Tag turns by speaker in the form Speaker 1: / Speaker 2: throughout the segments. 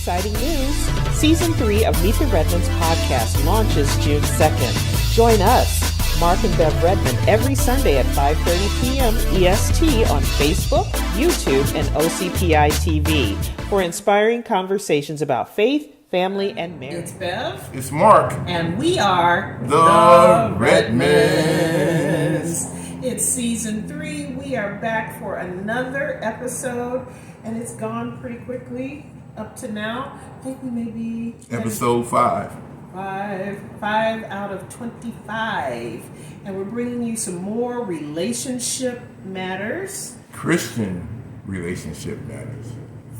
Speaker 1: exciting news. Season 3 of Meet the Redmonds podcast launches June 2nd. Join us, Marq and Bev Redmond, every Sunday at 5:30 p.m. EST on Facebook, YouTube, and OCPI TV for inspiring conversations about faith, family, and marriage.
Speaker 2: It's Bev.
Speaker 3: It's Marq.
Speaker 2: And we are
Speaker 3: the Redmonds.
Speaker 2: It's season 3. We are back for another episode, and it's gone pretty quickly up to now. I think we may be
Speaker 3: episode 5.
Speaker 2: 5 out of 25. And we're bringing you some more relationship matters.
Speaker 3: Christian relationship matters.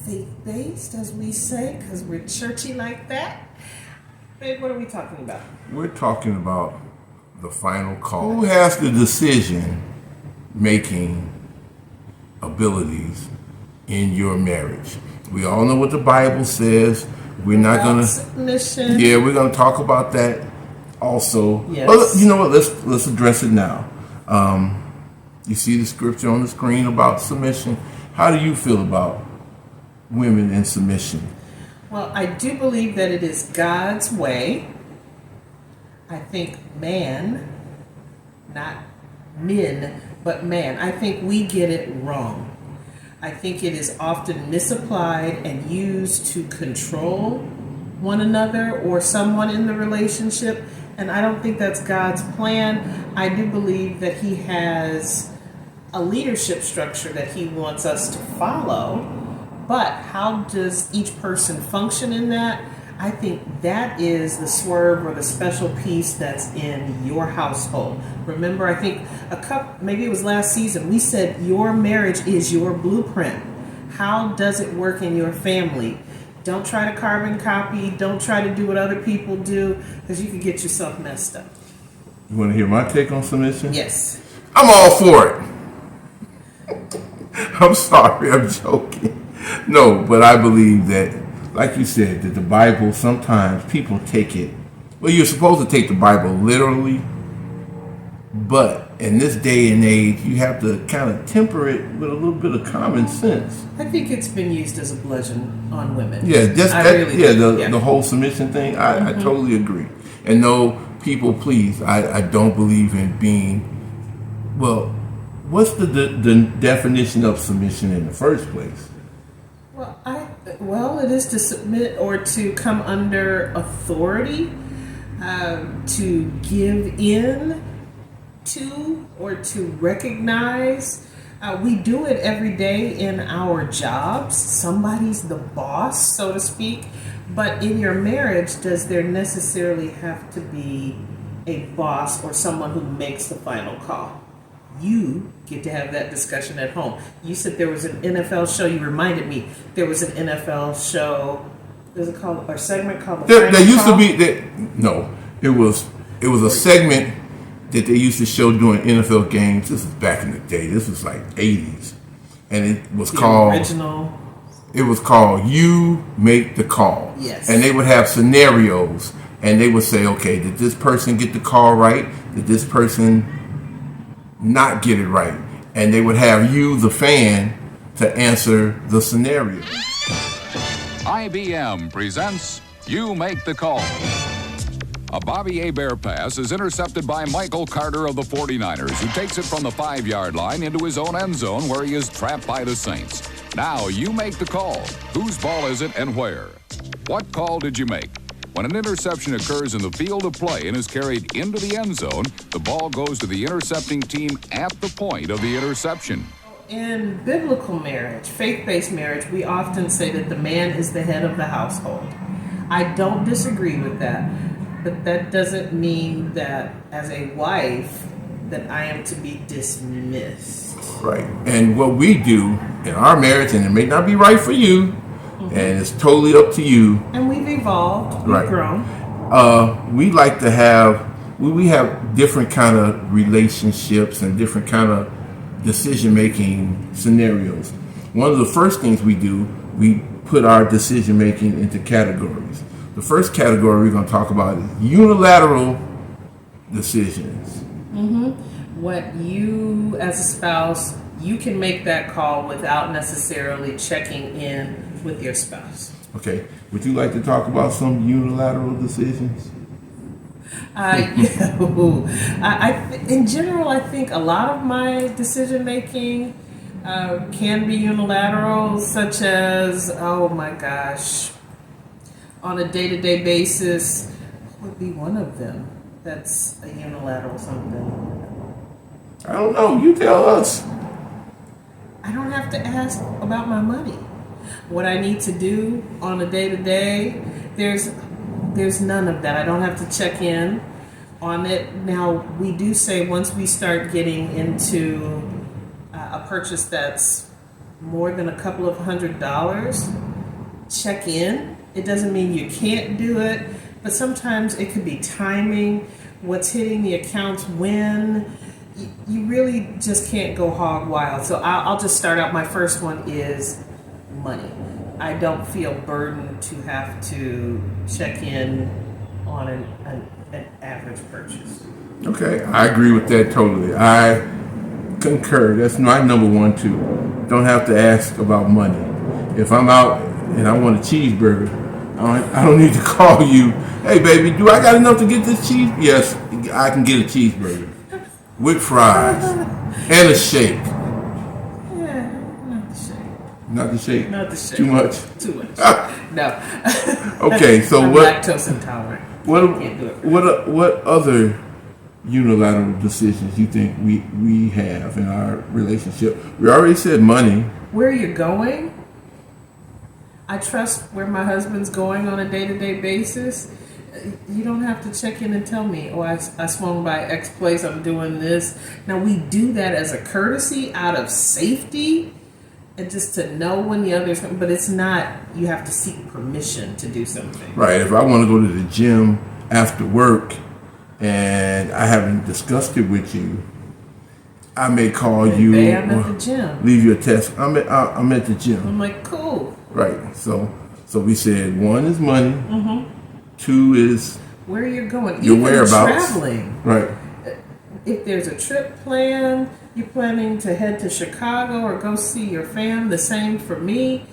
Speaker 2: Faith-based, as we say, because we're churchy like that. Babe, what are we talking about?
Speaker 3: We're talking about the final call. Who has the decision-making abilities in your marriage? We all know what the Bible says. We're not going to...
Speaker 2: Submission.
Speaker 3: Yeah, we're going to talk about that also.
Speaker 2: Yes.
Speaker 3: Well, you know what? Let's address it now. You see the scripture on the screen about submission. How do you feel about women in submission?
Speaker 2: Well, I do believe that it is God's way. I think man, not men, but man, I think we get it wrong. I think it is often misapplied and used to control one another or someone in the relationship, and I don't think that's God's plan. I do believe that He has a leadership structure that He wants us to follow, but how does each person function in that? I think that is the swerve or the special piece that's in your household. Remember, I think maybe it was last season, we said your marriage is your blueprint. How does it work in your family? Don't try to carbon copy. Don't try to do what other people do, because you can get yourself messed up.
Speaker 3: You want to hear my take on submission?
Speaker 2: Yes.
Speaker 3: I'm all for it. I'm sorry, I'm joking. No, but I believe that, like you said, that the Bible, sometimes people take it, well, you're supposed to take the Bible literally, but in this day and age, you have to kind of temper it with a little bit of common sense.
Speaker 2: I think it's been used as a bludgeon on women.
Speaker 3: Yeah, the whole submission thing, I totally agree. And no, people, please, I don't believe in being, well, what's the definition of submission in the first place?
Speaker 2: Well, it is to submit or to come under authority, to give in to, or to recognize. We do it every day in our jobs. Somebody's the boss, so to speak. But in your marriage, does there necessarily have to be a boss or someone who makes the final call? You get to have that discussion at home. You said there was an NFL show. You reminded me there was an NFL show. Is it called a segment called?
Speaker 3: There used to be that. No, it was a segment that they used to show during NFL games. This was back in the day. This was like 80s, and it was called
Speaker 2: original.
Speaker 3: It was called "You Make the Call."
Speaker 2: Yes.
Speaker 3: And they would have scenarios, and they would say, "Okay, did this person get the call right? Did this person not get it right?" And they would have you, the fan, to answer the scenario.
Speaker 4: IBM presents You Make the Call. A Bobby Hebert pass is intercepted by Michael Carter of the 49ers, who takes it from the 5-yard line into his own end zone, where he is trapped by the Saints. Now you make the call. Whose ball is it and where? What call did you make? When an interception occurs in the field of play and is carried into the end zone, the ball goes to the intercepting team at the point of the interception.
Speaker 2: In biblical marriage, faith-based marriage, we often say that the man is the head of the household. I don't disagree with that, but that doesn't mean that as a wife that I am to be dismissed.
Speaker 3: Right. And what we do in our marriage, and it may not be right for you, and it's totally up to you.
Speaker 2: And we've evolved. We've grown.
Speaker 3: We like to have, we have different kind of relationships and different kind of decision-making scenarios. One of the first things we do, we put our decision-making into categories. The first category we're going to talk about is unilateral decisions.
Speaker 2: What you, as a spouse, you can make that call without necessarily checking in with your spouse.
Speaker 3: Okay. Would you like to talk about some unilateral decisions?
Speaker 2: In general, I think a lot of my decision making can be unilateral, such as, oh my gosh, on a day-to-day basis, what would be one of them that's a unilateral something?
Speaker 3: I don't know. You tell us.
Speaker 2: I don't have to ask about my money. What I need to do on a day-to-day, there's none of that. I don't have to check in on it. Now, we do say once we start getting into a purchase that's more than a couple of $100s, check in. It doesn't mean you can't do it, but sometimes it could be timing, what's hitting the accounts when. You really just can't go hog wild. So I'll just start out. My first one is money. I don't feel burdened to have to check in on an average purchase.
Speaker 3: Okay, I agree with that totally. I concur. That's my number one too. Don't have to ask about money. If I'm out and I want a cheeseburger, I don't need to call you. Hey, baby, do I got enough to get this cheese? Yes, I can get a cheeseburger with fries and a shake. Not the shake.
Speaker 2: Not the shake.
Speaker 3: Too much.
Speaker 2: Too much. No.
Speaker 3: Okay, so
Speaker 2: I'm
Speaker 3: what?
Speaker 2: lactose intolerant. Can't do it.
Speaker 3: What other unilateral decisions you think we have in our relationship? We already said money.
Speaker 2: Where you're going? I trust where my husband's going on a day-to-day basis. You don't have to check in and tell me, oh, I swung by X place, I'm doing this. Now, we do that as a courtesy out of safety and just to know when the other's coming, but it's not, you have to seek permission to do something.
Speaker 3: Right. If I want to go to the gym after work and I haven't discussed it with you, I may call you.
Speaker 2: Hey, I'm at the gym.
Speaker 3: Leave you a text. I'm at the gym.
Speaker 2: I'm like, cool.
Speaker 3: Right. So we said one is money.
Speaker 2: Mm-hmm.
Speaker 3: Two is
Speaker 2: where you're going.
Speaker 3: Your
Speaker 2: Even
Speaker 3: whereabouts.
Speaker 2: Traveling.
Speaker 3: Right.
Speaker 2: If there's a trip planned, you're planning to head to Chicago or go see your fam. The same for me.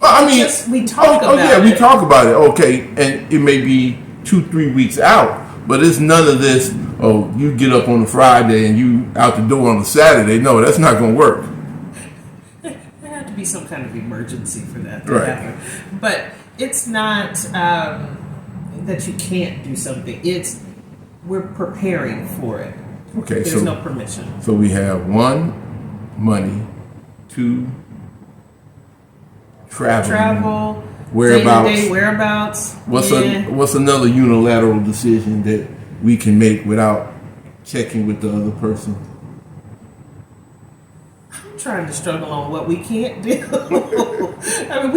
Speaker 3: I mean,
Speaker 2: we talk about it.
Speaker 3: Oh yeah, we talk about it. Okay, and it may be 2-3 weeks out, but it's none of this. Oh, you get up on a Friday and you out the door on a Saturday. No, that's not going to work.
Speaker 2: There had to be some kind of emergency for that to
Speaker 3: Right.
Speaker 2: happen. But it's not that you can't do something. It's we're preparing for it.
Speaker 3: Okay,
Speaker 2: There's no permission.
Speaker 3: So we have one, money. Two, travel. Whereabouts.
Speaker 2: Day-to-day whereabouts.
Speaker 3: What's another unilateral decision that we can make without checking with the other person?
Speaker 2: I'm trying to struggle on what we can't do. I mean,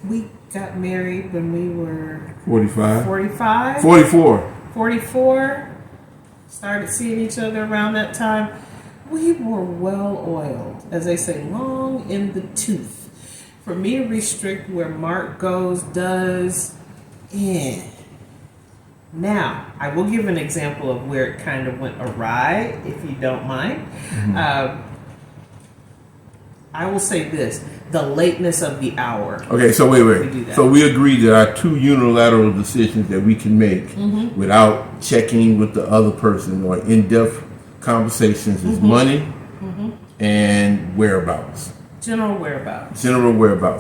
Speaker 2: we got married when we were
Speaker 3: 45.
Speaker 2: 45.
Speaker 3: 44.
Speaker 2: 44. Started seeing each other around that time. We were well oiled, as they say, long in the tooth. For me to restrict where Mark does, Now, I will give an example of where it kind of went awry, if you don't mind. Mm-hmm. I will say this, the lateness of the hour.
Speaker 3: Okay, so wait. So we agreed there are two unilateral decisions that we can make
Speaker 2: mm-hmm.
Speaker 3: without checking with the other person or in-depth conversations is mm-hmm. money
Speaker 2: mm-hmm.
Speaker 3: and whereabouts.
Speaker 2: General whereabouts.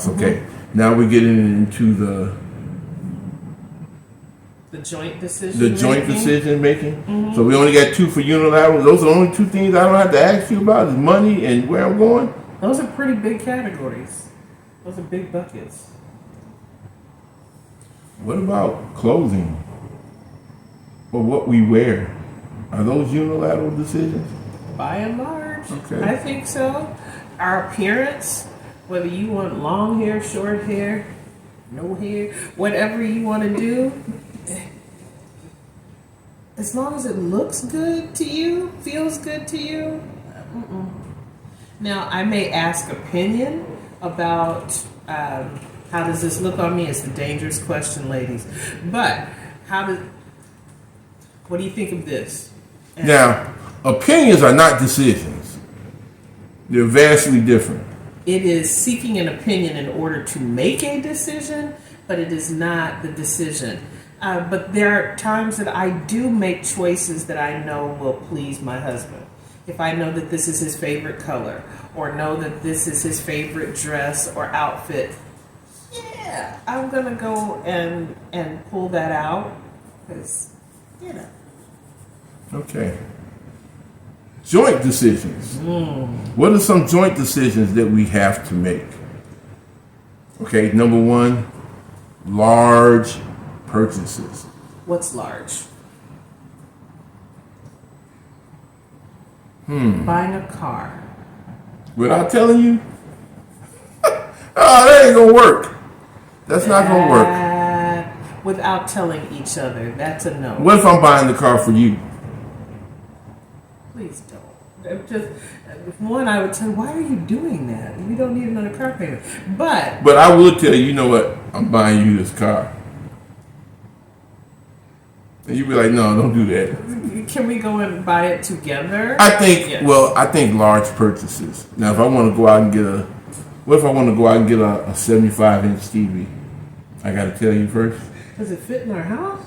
Speaker 3: Okay. Mm-hmm. Now we're getting into the
Speaker 2: joint decision
Speaker 3: making.
Speaker 2: Mm-hmm.
Speaker 3: So we only got two for unilateral. Those are the only two things I don't have to ask you about is money and where I'm going.
Speaker 2: Those are pretty big categories. Those are big buckets.
Speaker 3: What about clothing or what we wear? Are those unilateral decisions?
Speaker 2: By and large,
Speaker 3: okay.
Speaker 2: I think so. Our appearance, whether you want long hair, short hair, no hair, whatever you want to do, as long as it looks good to you, feels good to you. Now, I may ask opinion about how does this look on me? It's a dangerous question, ladies. But what do you think of this?
Speaker 3: Now, opinions are not decisions. They're vastly different.
Speaker 2: it is seeking an opinion in order to make a decision, but it is not the decision. But there are times that I do make choices that I know will please my husband. If I know that this is his favorite color, or know that this is his favorite dress or outfit, yeah, I'm gonna go and pull that out, because, you know.
Speaker 3: Okay. Joint decisions. What are some joint decisions that we have to make? Okay, number one, large purchases.
Speaker 2: What's large? Buying a car.
Speaker 3: Without telling you? Oh, that ain't gonna work. That's not gonna work.
Speaker 2: Without telling each other, that's a no.
Speaker 3: What if I'm buying the car for you?
Speaker 2: Please don't. Just one, I would say, why are you doing that? You don't need another car payment. But
Speaker 3: I would tell you, you know what? I'm buying you this car. And you'd be like, no, don't do that.
Speaker 2: can we go and buy it together?
Speaker 3: I think,
Speaker 2: Yes.
Speaker 3: well, I think large purchases. Now, if I want to go out and get what if I want to go out and get a 75-inch TV? I got to tell you first.
Speaker 2: Does it fit in our house?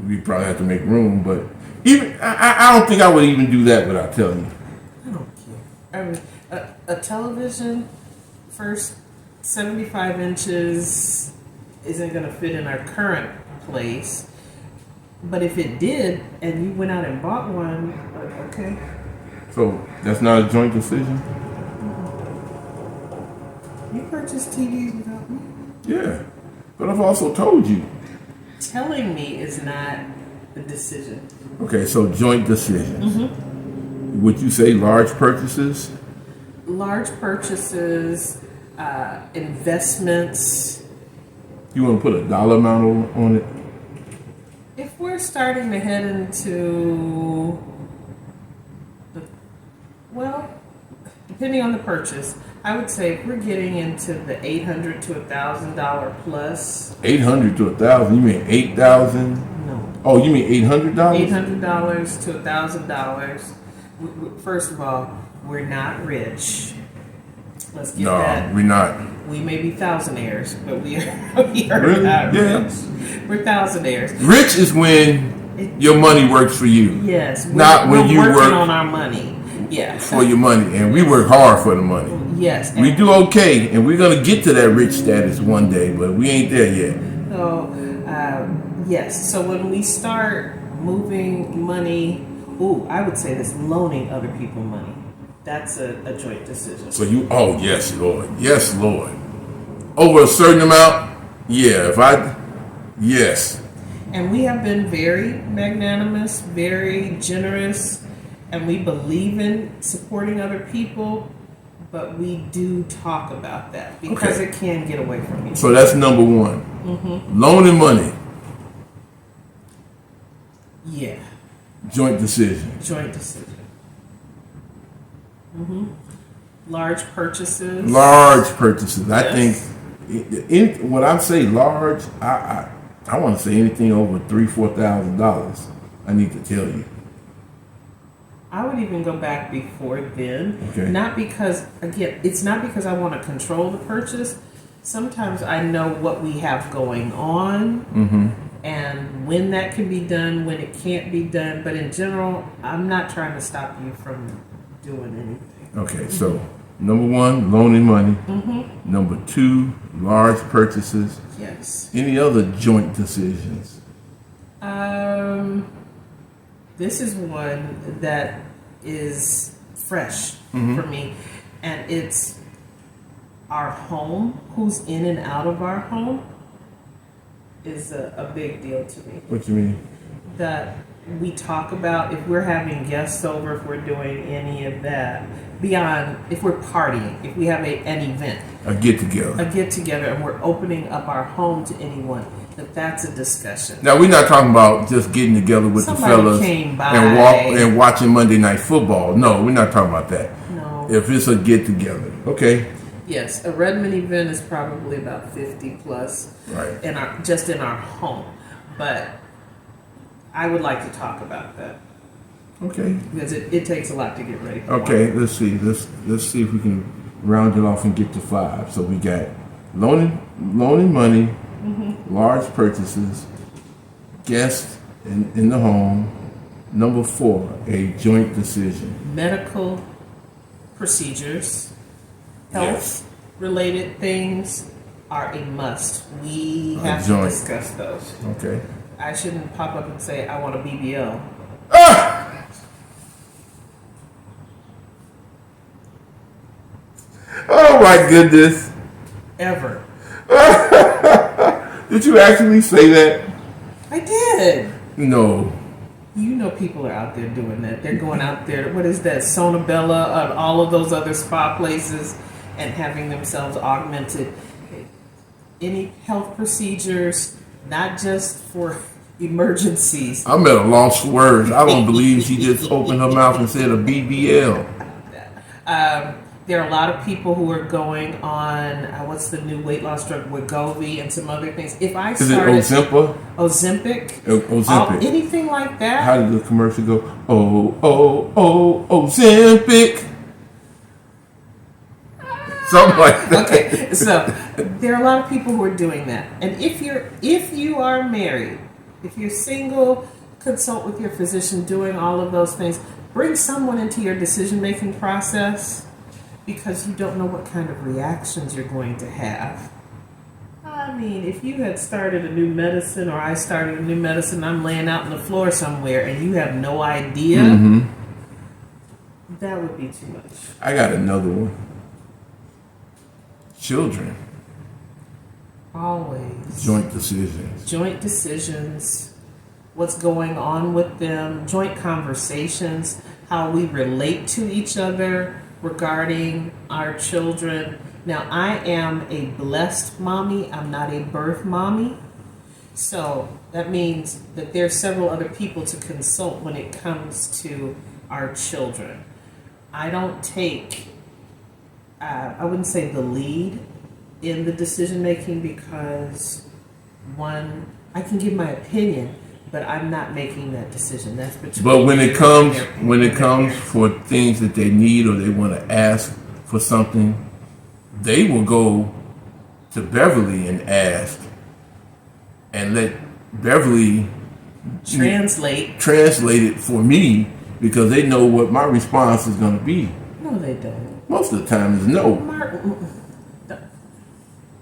Speaker 3: We probably have to make room, but even I don't think I would even do that without telling you.
Speaker 2: I don't care. I mean, a television, first 75 inches isn't going to fit in our current place. But if it did, and you went out and bought one, okay.
Speaker 3: So that's not a joint decision?
Speaker 2: You purchased TVs without me.
Speaker 3: Yeah. But I've also told you.
Speaker 2: Telling me is not the decision.
Speaker 3: Okay, so joint decisions. Would you say large purchases?
Speaker 2: Large purchases, investments.
Speaker 3: You want to put a dollar amount on it?
Speaker 2: If we're starting to head into depending on the purchase, I would say if we're getting into the $800 to $1,000 plus.
Speaker 3: $800 to $1,000? You mean $8,000?
Speaker 2: No.
Speaker 3: Oh, you mean $800?
Speaker 2: $800 to $1,000. First of all, we're not rich. Let's get that.
Speaker 3: No, we're not.
Speaker 2: We may be thousandaires, but we are
Speaker 3: Really?
Speaker 2: not
Speaker 3: Yeah.
Speaker 2: rich. We're thousandaires.
Speaker 3: Rich is when your money works for you.
Speaker 2: Yes.
Speaker 3: Not when you
Speaker 2: working
Speaker 3: work
Speaker 2: on our money. Yeah.
Speaker 3: for your money, and we work hard for the money.
Speaker 2: Yes.
Speaker 3: We do okay, and we're gonna get to that rich status one day, but we ain't there yet.
Speaker 2: So, yes. So when we start moving money, I would say this: loaning other people money. That's a joint decision.
Speaker 3: So yes, Lord, yes, Lord. Over a certain amount, yes.
Speaker 2: And we have been very magnanimous, very generous, and we believe in supporting other people, but we do talk about that because it can get away from you.
Speaker 3: So that's number one. Loaning money.
Speaker 2: Yeah.
Speaker 3: Joint decision.
Speaker 2: Joint decision. Large purchases.
Speaker 3: Large purchases. I
Speaker 2: Yes.
Speaker 3: think when I say large, I want to say anything over $3,000-$4,000. I need to tell you.
Speaker 2: I would even go back before then.
Speaker 3: Okay.
Speaker 2: Not because, again, it's not because I want to control the purchase. Sometimes I know what we have going on and when that can be done, when it can't be done. But in general, I'm not trying to stop you from doing anything.
Speaker 3: Okay, so number one, loaning money. Number two, large purchases.
Speaker 2: Yes.
Speaker 3: Any other joint decisions?
Speaker 2: This is one that is fresh for me, and it's our home. Who's in and out of our home is a big deal to me.
Speaker 3: What you mean?
Speaker 2: That we talk about if we're having guests over, if we're doing any of that, beyond if we're partying, if we have an event,
Speaker 3: A get together.
Speaker 2: and we're opening up our home to anyone, that's a discussion.
Speaker 3: Now we're not talking about just getting together with
Speaker 2: Somebody
Speaker 3: the fellas
Speaker 2: came by.
Speaker 3: and watching Monday Night Football. No, we're not talking about that.
Speaker 2: No.
Speaker 3: If it's a get together, okay.
Speaker 2: Yes, a Redmond event is probably about 50 plus,
Speaker 3: Right.
Speaker 2: in our home. But I would like to talk about that
Speaker 3: Okay.
Speaker 2: because it takes a lot to get ready for
Speaker 3: Okay. Let's see. Let's see if we can round it off and get to 5. So we got loaning money, large purchases, guests in the home. Number 4, a joint decision.
Speaker 2: Medical procedures,
Speaker 3: Yes.
Speaker 2: health-related things are a must. We have to
Speaker 3: joint.
Speaker 2: discuss those.
Speaker 3: Okay.
Speaker 2: I shouldn't pop up and say, I want a BBL.
Speaker 3: Oh my goodness.
Speaker 2: Ever.
Speaker 3: Did you actually say that?
Speaker 2: I did.
Speaker 3: No.
Speaker 2: You know people are out there doing that. They're going out there, what is that, Sonabella, and all of those other spa places, and having themselves augmented. Any health procedures, not just for emergencies.
Speaker 3: I'm at a loss for words. I don't believe she just opened her mouth and said a BBL.
Speaker 2: There are a lot of people who are going on, what's the new weight loss drug, Wegovy, and some other things. If I
Speaker 3: Is it
Speaker 2: started...
Speaker 3: Ozempic?
Speaker 2: Ozempic. Anything like that.
Speaker 3: How did the commercial go? Ozempic. Something like that.
Speaker 2: Okay, so there are a lot of people who are doing that. And if you are married, if you're single, consult with your physician, doing all of those things. Bring someone into your decision-making process, because you don't know what kind of reactions you're going to have. I mean, if you had started a new medicine, or I started a new medicine, I'm laying out on the floor somewhere, and you have no idea, that would be too much.
Speaker 3: I got another one. Children.
Speaker 2: Always.
Speaker 3: Joint decisions.
Speaker 2: Joint decisions, what's going on with them, joint conversations, how we relate to each other regarding our children. Now, I am a blessed mommy. I'm not a birth mommy. So that means that there's several other people to consult when it comes to our children. I don't take, I wouldn't say the lead in the decision making, because one, I can give my opinion, but I'm not making that decision. That's between.
Speaker 3: But when it comes for things that they need, or they want to ask for something, they will go to Beverly and ask, and let Beverly
Speaker 2: translate
Speaker 3: it for me, because they know what my response is going to be.
Speaker 2: No, they don't.
Speaker 3: Most of the time is no.
Speaker 2: Mark,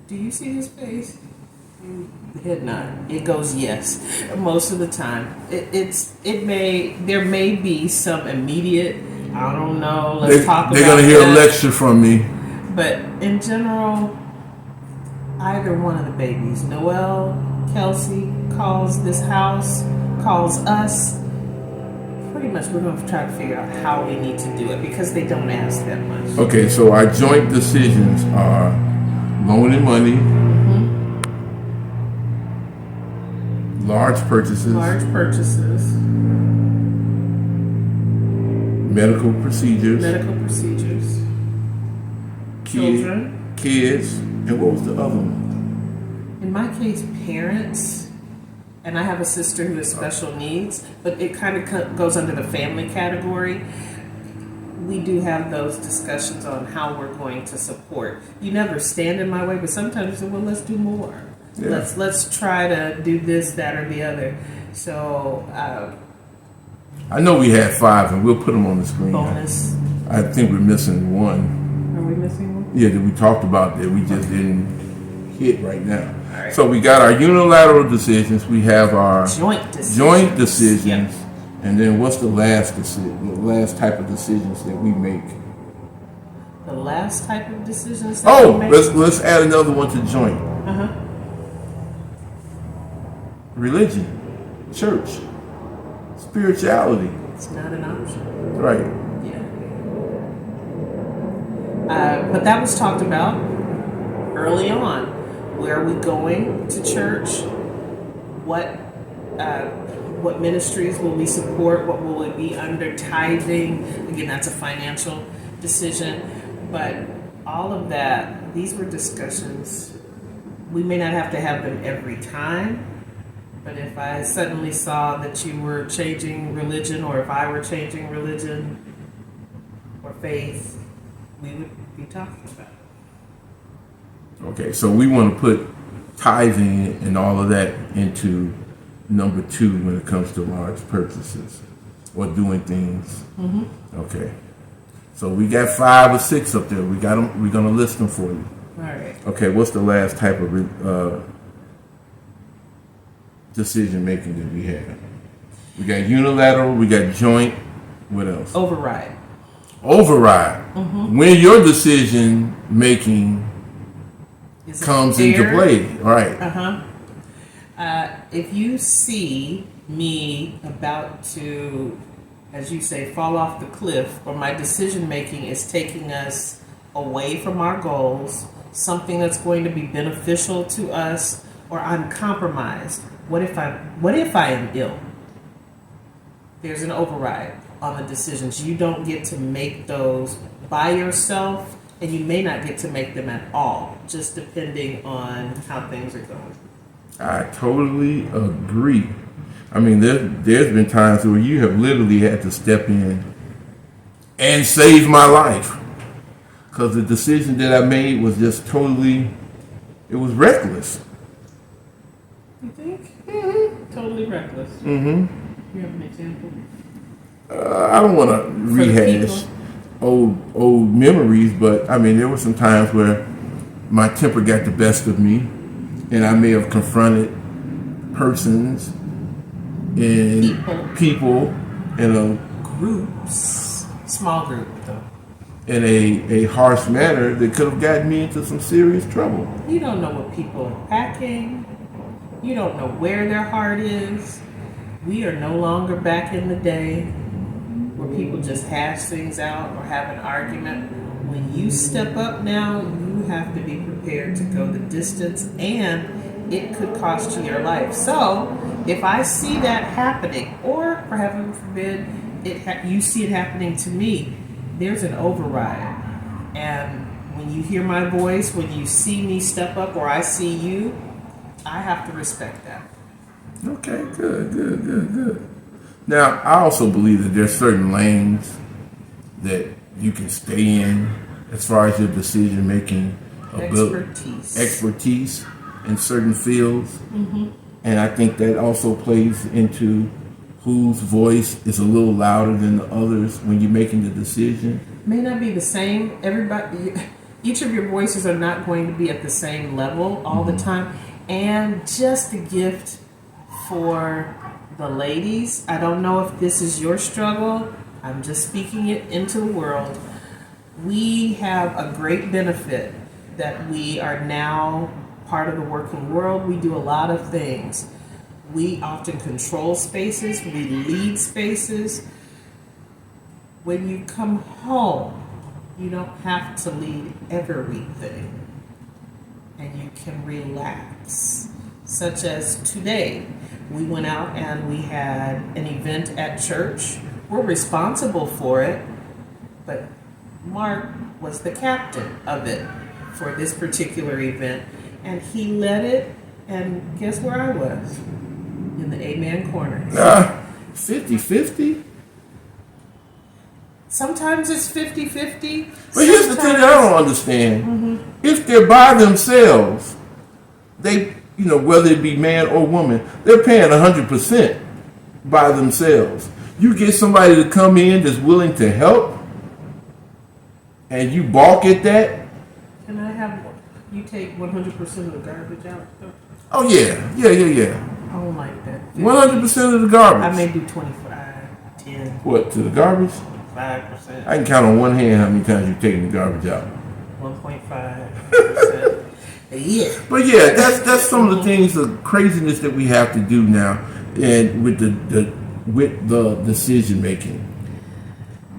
Speaker 2: do you see his face? Head nod. It goes yes. Most of the time, there may be some immediate. I don't know. Let's talk about.
Speaker 3: They're gonna hear a lecture from me.
Speaker 2: But in general, either one of the babies, Noelle, Kelsey, calls this house, calls us. Pretty much, we're going to try to figure out how we need to do it, because they don't ask that much.
Speaker 3: Okay, so our joint decisions are loaning money. Large purchases, medical procedures,
Speaker 2: children,
Speaker 3: kids, and what was the other one?
Speaker 2: In my case, parents, and I have a sister who has special needs, but it kind of goes under the family category. We do have those discussions on how we're going to support. You never stand in my way, but sometimes you say, well, let's do more. Yeah. Let's try to do this, that, or the other. So
Speaker 3: I know we had 5, and we'll put them on the screen.
Speaker 2: Bonus.
Speaker 3: I think we're missing one.
Speaker 2: Are we missing one?
Speaker 3: Yeah, that we talked about that we just didn't hit right now.
Speaker 2: All right.
Speaker 3: So we got our unilateral decisions. We have our
Speaker 2: joint decisions.
Speaker 3: Yep. And then what's the last decision? The last type of decisions that we make.
Speaker 2: The last type of decisions that we make?
Speaker 3: Let's add another one to joint. Religion, church, spirituality.
Speaker 2: It's not an option.
Speaker 3: Right.
Speaker 2: Yeah. But that was talked about early on. Where are we going to church? What ministries will we support? What will it be under? Tithing? Again, that's a financial decision. But all of that, these were discussions. We may not have to have them every time. But if I suddenly saw that you were changing religion, or if I were changing religion or faith, we would be talking about.
Speaker 3: Okay, so we want to put tithing and all of that into number 2 when it comes to large purchases or doing things. Okay, so we got 5 or 6 up there. We got them. We're gonna list them for you.
Speaker 2: All right.
Speaker 3: Okay, what's the last type of decision making that we have? We got unilateral. We got joint. What else?
Speaker 2: Override.
Speaker 3: When your decision making
Speaker 2: Is it
Speaker 3: comes into
Speaker 2: fair?
Speaker 3: play, right?
Speaker 2: If you see me about to, as you say, fall off the cliff, or my decision making is taking us away from our goals, something that's going to be beneficial to us, or I'm compromised. What if I am ill? There's an override on the decisions. You don't get to make those by yourself, and you may not get to make them at all, just depending on how things are going.
Speaker 3: I totally agree. I mean, there's been times where you have literally had to step in and save my life because the decision that I made was just totally, it was reckless.
Speaker 2: You think? Totally reckless. You have an example?
Speaker 3: I don't want to rehash old memories, but I mean, there were some times where my temper got the best of me, and I may have confronted persons and people in a
Speaker 2: Groups. Small group, though.
Speaker 3: in a harsh manner that could have gotten me into some serious trouble.
Speaker 2: You don't know what people are packing. You don't know where their heart is. We are no longer back in the day where people just hash things out or have an argument. When you step up now, you have to be prepared to go the distance, and it could cost you your life. So, if I see that happening, or for heaven forbid, you see it happening to me, there's an override. And when you hear my voice, when you see me step up, or I see you, I have to respect that.
Speaker 3: Okay, good. Now, I also believe that there's certain lanes that you can stay in as far as your decision making expertise in certain fields. And I think that also plays into whose voice is a little louder than the others when you're making the decision.
Speaker 2: May not be the same. Each of your voices are not going to be at the same level all the time. And just a gift for the ladies. I don't know if this is your struggle. I'm just speaking it into the world. We have a great benefit that we are now part of the working world. We do a lot of things. We often control spaces. We lead spaces. When you come home, you don't have to lead everything. And you can relax. Such as today, we went out and we had an event at church. We're responsible for it, but Mark was the captain of it for this particular event, and he led it, and guess where I was? In the amen corner.
Speaker 3: 50-50?
Speaker 2: Sometimes it's 50-50.
Speaker 3: But here's the thing that I don't understand. If they're by themselves, they, whether it be man or woman, they're paying 100% by themselves. You get somebody to come in that's willing to help, and you balk at that.
Speaker 2: Can I have you take 100% of the garbage out?
Speaker 3: Oh yeah.
Speaker 2: I don't like that.
Speaker 3: 100% of the garbage.
Speaker 2: I may do 25, 10.
Speaker 3: What, to the garbage?
Speaker 2: 5%.
Speaker 3: I can count on one hand how many times you've taken the garbage out.
Speaker 2: 1.5%. Yeah.
Speaker 3: But yeah, that's some of the things, the craziness that we have to do now, and with the decision making.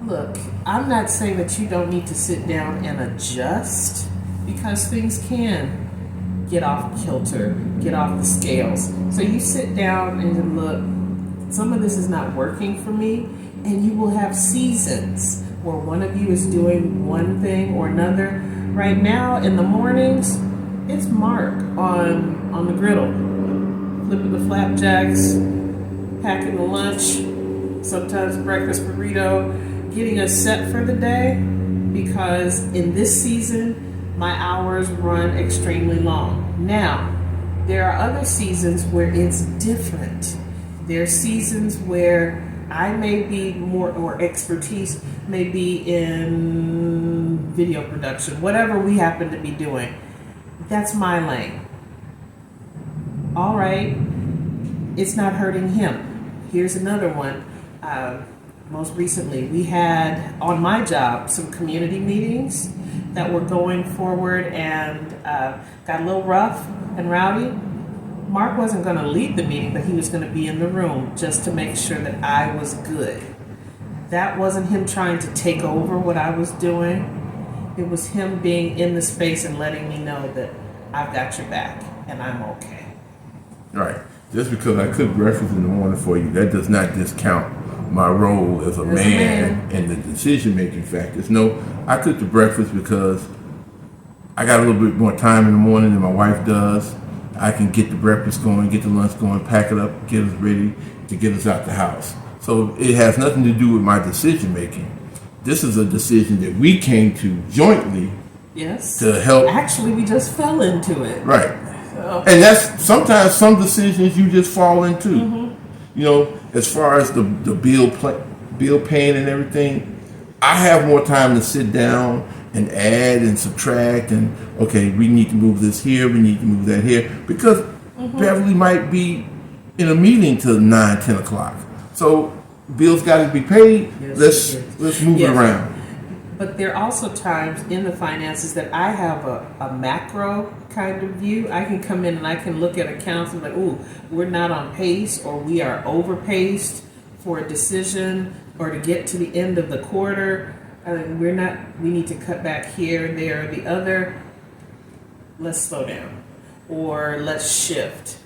Speaker 2: Look, I'm not saying that you don't need to sit down and adjust, because things can get off kilter, get off the scales. So you sit down and look, some of this is not working for me, and you will have seasons where one of you is doing one thing or another. Right now, in the mornings, it's Mark on the griddle, flipping the flapjacks, packing the lunch, sometimes breakfast burrito, getting us set for the day, because in this season, my hours run extremely long. Now, there are other seasons where it's different. There are seasons where I may be more, or expertise may be in video production, whatever we happen to be doing. That's my lane. All right, it's not hurting him. Here's another one. Most recently, we had on my job some community meetings that were going forward and got a little rough and rowdy. Mark wasn't going to lead the meeting, but he was going to be in the room just to make sure that I was good. That wasn't him trying to take over what I was doing. It was him being in the space and letting me know that I've got your back and I'm okay.
Speaker 3: Right. Just because I cook breakfast in the morning for you, that does not discount my role as a man in the decision-making factors. No, I cook the breakfast because I got a little bit more time in the morning than my wife does. I can get the breakfast going, get the lunch going, pack it up, get us ready to get us out the house. So it has nothing to do with my decision-making. This is a decision that we came to jointly.
Speaker 2: Yes.
Speaker 3: To help.
Speaker 2: Actually, we just fell into it.
Speaker 3: Right. So. And that's sometimes some decisions you just fall into. Mm-hmm. You know, as far as the bill paying and everything, I have more time to sit down and add and subtract and, okay, we need to move this here, we need to move that here, because Beverly might be in a meeting till 9, 10 o'clock. So bills got to be paid. Yes, let's move it around.
Speaker 2: But there are also times in the finances that I have a macro kind of view. I can come in and I can look at accounts and be like, ooh, we're not on pace, or we are overpaced for a decision, or to get to the end of the quarter. We need to cut back here, there, or the other. Let's slow down, or let's shift.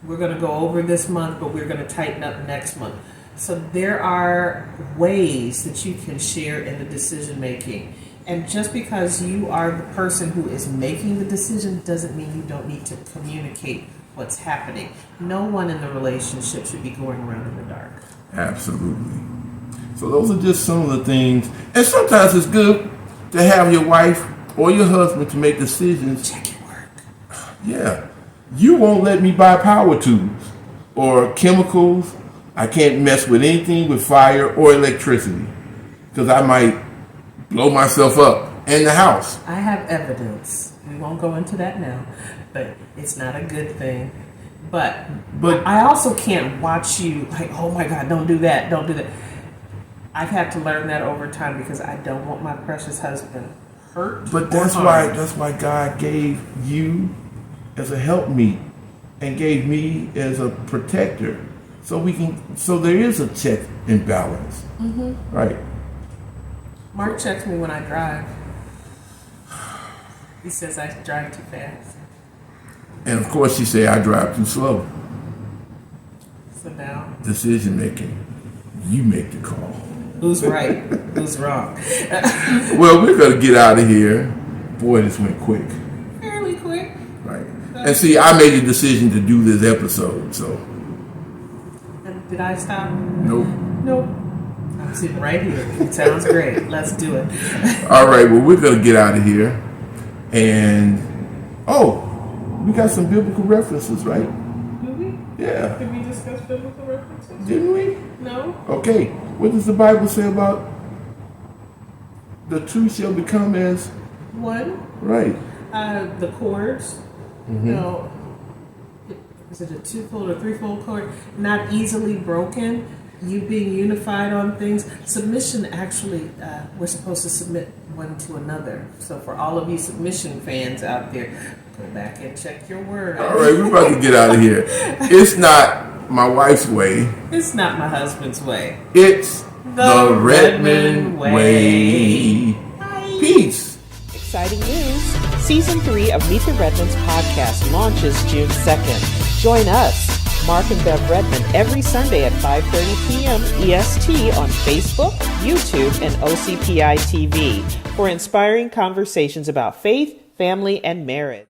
Speaker 2: We're going to go over this month, but we're going to tighten up next month. So there are ways that you can share in the decision making. And just because you are the person who is making the decision doesn't mean you don't need to communicate what's happening. No one in the relationship should be going around in the dark.
Speaker 3: Absolutely. So those are just some of the things. And sometimes it's good to have your wife or your husband to make decisions.
Speaker 2: Check your work.
Speaker 3: Yeah. You won't let me buy power tools or chemicals. I can't mess with anything with fire or electricity because I might blow myself up and the house.
Speaker 2: I have evidence. We won't go into that now, but it's not a good thing. But I also can't watch you like, oh my God, don't do that, don't do that. I've had to learn that over time because I don't want my precious husband hurt.
Speaker 3: But that's why God gave you as a helpmeet and gave me as a protector. So there is a check and balance. Mm-hmm. Right.
Speaker 2: Mark checks me when I drive. He says I drive too fast.
Speaker 3: And of course you say I drive too slow.
Speaker 2: So now?
Speaker 3: Decision making. You make the call.
Speaker 2: Who's right? Who's wrong?
Speaker 3: Well, we're going to get out of here. Boy, this went quick.
Speaker 2: Fairly quick.
Speaker 3: Right. And see, I made a decision to do this episode, so.
Speaker 2: Did I stop?
Speaker 3: Nope.
Speaker 2: I'm sitting right here. It sounds great. Let's do it.
Speaker 3: All right. Well, we're going to get out of here. And, we got some biblical references, right?
Speaker 2: Did we?
Speaker 3: Yeah.
Speaker 2: Did we discuss biblical references?
Speaker 3: Didn't we?
Speaker 2: No.
Speaker 3: Okay. What does the Bible say about the two shall become as
Speaker 2: one?
Speaker 3: Right.
Speaker 2: The chords.
Speaker 3: Mm-hmm.
Speaker 2: You know, is it a twofold or threefold chord? Not easily broken. You being unified on things. Submission, actually, we're supposed to submit one to another. So for all of you submission fans out there, go back and check your word.
Speaker 3: All right, we're about to get out of here. It's not my wife's way.
Speaker 2: It's not my husband's way.
Speaker 3: It's the Redmond way.
Speaker 2: Bye.
Speaker 3: Peace.
Speaker 1: Exciting news! Season 3 of Meet the Redmonds podcast launches June 2nd. Join us, Marq and Bev Redmond, every Sunday at 5:30 p.m. EST on Facebook, YouTube, and OCPI TV for inspiring conversations about faith, family, and marriage.